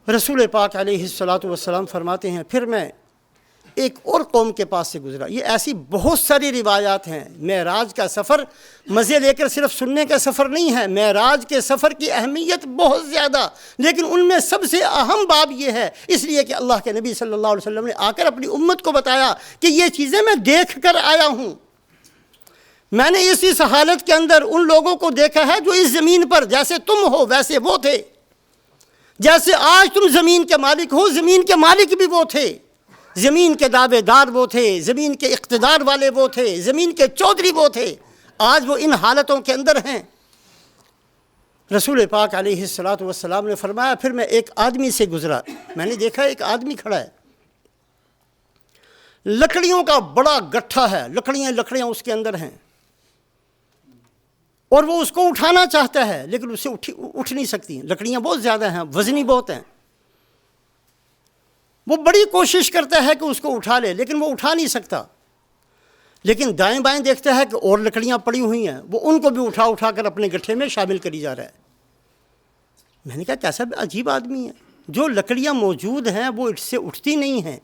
رسول پاک علیہ الصلاۃ والسلام فرماتے ہیں پھر میں ایک اور قوم کے پاس سے گزرا. یہ ایسی بہت ساری روایات ہیں. معراج کا سفر مزے لے کر صرف سننے کا سفر نہیں ہے. معراج کے سفر کی اہمیت بہت زیادہ، لیکن ان میں سب سے اہم باب یہ ہے، اس لیے کہ اللہ کے نبی صلی اللہ علیہ وسلم نے آ کر اپنی امت کو بتایا کہ یہ چیزیں میں دیکھ کر آیا ہوں. میں نے اس حالت کے اندر ان لوگوں کو دیکھا ہے جو اس زمین پر جیسے تم ہو ویسے وہ تھے. جیسے آج تم زمین کے مالک ہو، زمین کے مالک بھی وہ تھے. زمین کے دعوے دار وہ تھے، زمین کے اقتدار والے وہ تھے، زمین کے چودھری وہ تھے. آج وہ ان حالتوں کے اندر ہیں. رسول پاک علیہ الصلاۃ والسلام نے فرمایا پھر میں ایک آدمی سے گزرا. میں نے دیکھا ایک آدمی کھڑا ہے، لکڑیوں کا بڑا گٹھا ہے، لکڑیاں اس کے اندر ہیں، اور وہ اس کو اٹھانا چاہتا ہے لیکن اس سے اٹھ نہیں سکتی. لکڑیاں بہت زیادہ ہیں، وزنی بہت ہیں. وہ بڑی کوشش کرتا ہے کہ اس کو اٹھا لے لیکن وہ اٹھا نہیں سکتا. لیکن دائیں بائیں دیکھتا ہے کہ اور لکڑیاں پڑی ہوئی ہیں، وہ ان کو بھی اٹھا کر اپنے گٹھے میں شامل کری جا رہا ہے. میں نے کہا کیسا عجیب آدمی ہے، جو لکڑیاں موجود ہیں وہ اس سے اٹھتی نہیں ہیں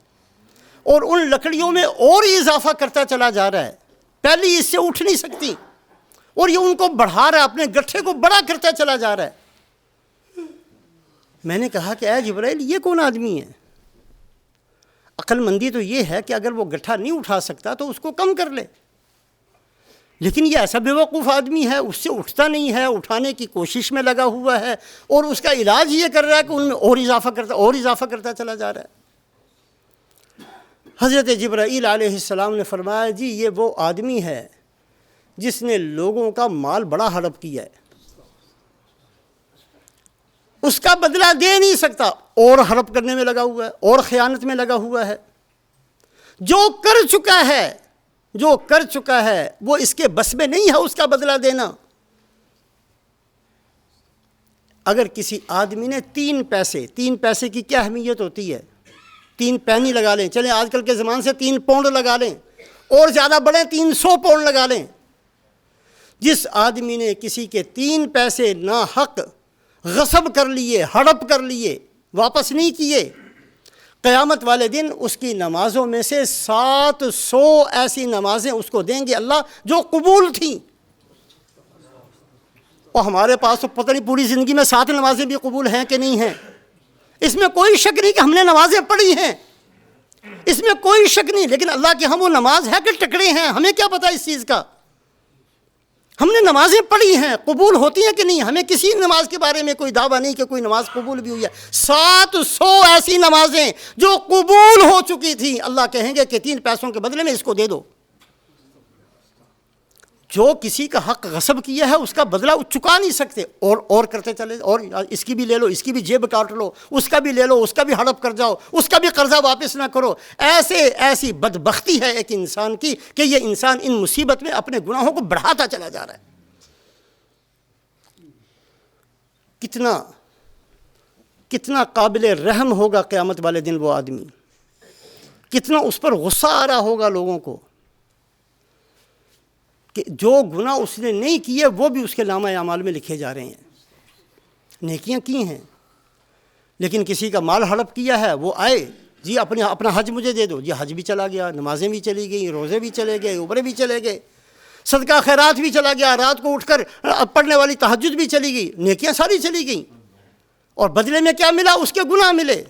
اور ان لکڑیوں میں اور اضافہ کرتا چلا جا رہا ہے. پہلی اس سے اٹھ نہیں سکتی اور یہ ان کو بڑھا رہا ہے، اپنے گٹھے کو بڑا کرتا چلا جا رہا ہے. میں نے کہا کہ اے جبرائیل یہ کون آدمی ہے؟ عقل مندی تو یہ ہے کہ اگر وہ گٹھا نہیں اٹھا سکتا تو اس کو کم کر لے، لیکن یہ ایسا بیوقوف آدمی ہے، اس سے اٹھتا نہیں ہے، اٹھانے کی کوشش میں لگا ہوا ہے اور اس کا علاج یہ کر رہا ہے کہ ان میں اور اضافہ کرتا چلا جا رہا ہے. حضرت جبرائیل علیہ السلام نے فرمایا جی یہ وہ آدمی ہے جس نے لوگوں کا مال بڑا ہڑپ کیا ہے، اس کا بدلہ دے نہیں سکتا، اور ہڑپ کرنے میں لگا ہوا ہے اور خیانت میں لگا ہوا ہے. جو کر چکا ہے وہ اس کے بس میں نہیں ہے اس کا بدلہ دینا. اگر کسی آدمی نے 3 پیسے کی کیا اہمیت ہوتی ہے؟ 3 پینی لگا لیں، چلیں آج کل کے زمان سے 3 پاؤنڈ لگا لیں اور زیادہ بڑے 300 پاؤنڈ لگا لیں. جس آدمی نے کسی کے 3 پیسے ناحق غصب کر لیے، ہڑپ کر لیے، واپس نہیں کیے، قیامت والے دن اس کی نمازوں میں سے 700 ایسی نمازیں اس کو دیں گے اللہ جو قبول تھیں. اور ہمارے پاس تو پتہ نہیں پوری زندگی میں 7 نمازیں بھی قبول ہیں کہ نہیں ہیں. اس میں کوئی شک نہیں کہ ہم نے نمازیں پڑھی ہیں، اس میں کوئی شک نہیں، لیکن اللہ کے ہم وہ نماز ہے کہ ٹکڑے ہیں، ہمیں کیا پتہ اس چیز کا. ہم نے نمازیں پڑھی ہیں، قبول ہوتی ہیں کہ نہیں، ہمیں کسی نماز کے بارے میں کوئی دعویٰ نہیں کہ کوئی نماز قبول بھی ہوئی ہے. 700 ایسی نمازیں جو قبول ہو چکی تھیں، اللہ کہیں گے کہ 3 پیسوں کے بدلے میں اس کو دے دو. جو کسی کا حق غصب کیا ہے اس کا بدلہ چکا نہیں سکتے، اور کرتے چلے، اور اس کی بھی لے لو، اس کی بھی جیب کاٹ لو، اس کا بھی لے لو، اس کا بھی ہڑپ کر جاؤ، اس کا بھی قرضہ واپس نہ کرو. ایسی بدبختی ہے ایک انسان کی کہ یہ انسان ان مصیبت میں اپنے گناہوں کو بڑھاتا چلا جا رہا ہے. کتنا قابل رحم ہوگا قیامت والے دن وہ آدمی، کتنا اس پر غصہ آ رہا ہوگا لوگوں کو کہ جو گناہ اس نے نہیں کیے وہ بھی اس کے نامہ اعمال میں لکھے جا رہے ہیں. نیکیاں کی ہیں لیکن کسی کا مال ہڑپ کیا ہے، وہ آئے جی اپنا حج مجھے دے دو، جی حج بھی چلا گیا، نمازیں بھی چلی گئیں، روزے بھی چلے گئے، عمرے بھی چلے گئے، صدقہ خیرات بھی چلا گیا، رات کو اٹھ کر پڑھنے والی تہجد بھی چلی گئی، نیکیاں ساری چلی گئیں. اور بدلے میں کیا ملا؟ اس کے گناہ ملے.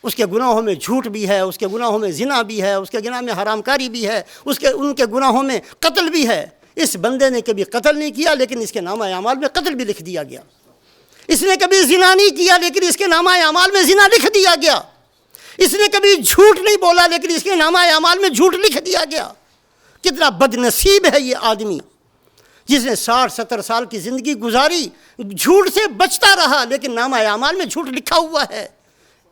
اس کے گناہوں میں جھوٹ بھی ہے، اس کے گناہوں میں زنا بھی ہے، اس کے گناہ میں حرام کاری بھی ہے، ان کے گناہوں میں قتل بھی ہے. اس بندے نے کبھی قتل نہیں کیا لیکن اس کے نامہ اعمال میں قتل بھی لکھ دیا گیا. اس نے کبھی زنا نہیں کیا لیکن اس کے نامہ اعمال میں زنا لکھ دیا گیا. اس نے کبھی جھوٹ نہیں بولا لیکن اس کے نامہ اعمال میں جھوٹ لکھ دیا گیا. کتنا بد نصیب ہے یہ آدمی جس نے 60-70 سال کی زندگی گزاری، جھوٹ سے بچتا رہا لیکن نامہ اعمال میں جھوٹ لکھا ہوا ہے.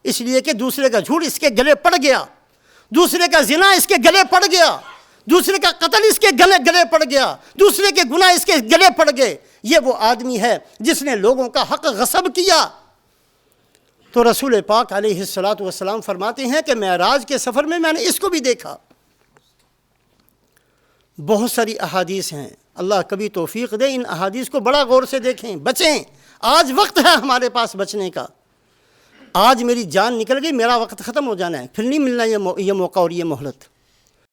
اس لیے کہ دوسرے کا جھوٹ اس کے گلے پڑ گیا، دوسرے کا زنا اس کے گلے پڑ گیا، دوسرے کا قتل اس کے گلے پڑ گیا، دوسرے کے گناہ اس کے گلے پڑ گئے. یہ وہ آدمی ہے جس نے لوگوں کا حق غصب کیا. تو رسول پاک علیہ الصلاۃ والسلام فرماتے ہیں کہ معراج کے سفر میں نے اس کو بھی دیکھا. بہت ساری احادیث ہیں، اللہ کبھی توفیق دے ان احادیث کو بڑا غور سے دیکھیں، بچیں. آج وقت ہے ہمارے پاس بچنے کا. آج میری جان نکل گئی، میرا وقت ختم ہو جانا ہے، پھر نہیں ملنا یہ موقع اور یہ مہلت۔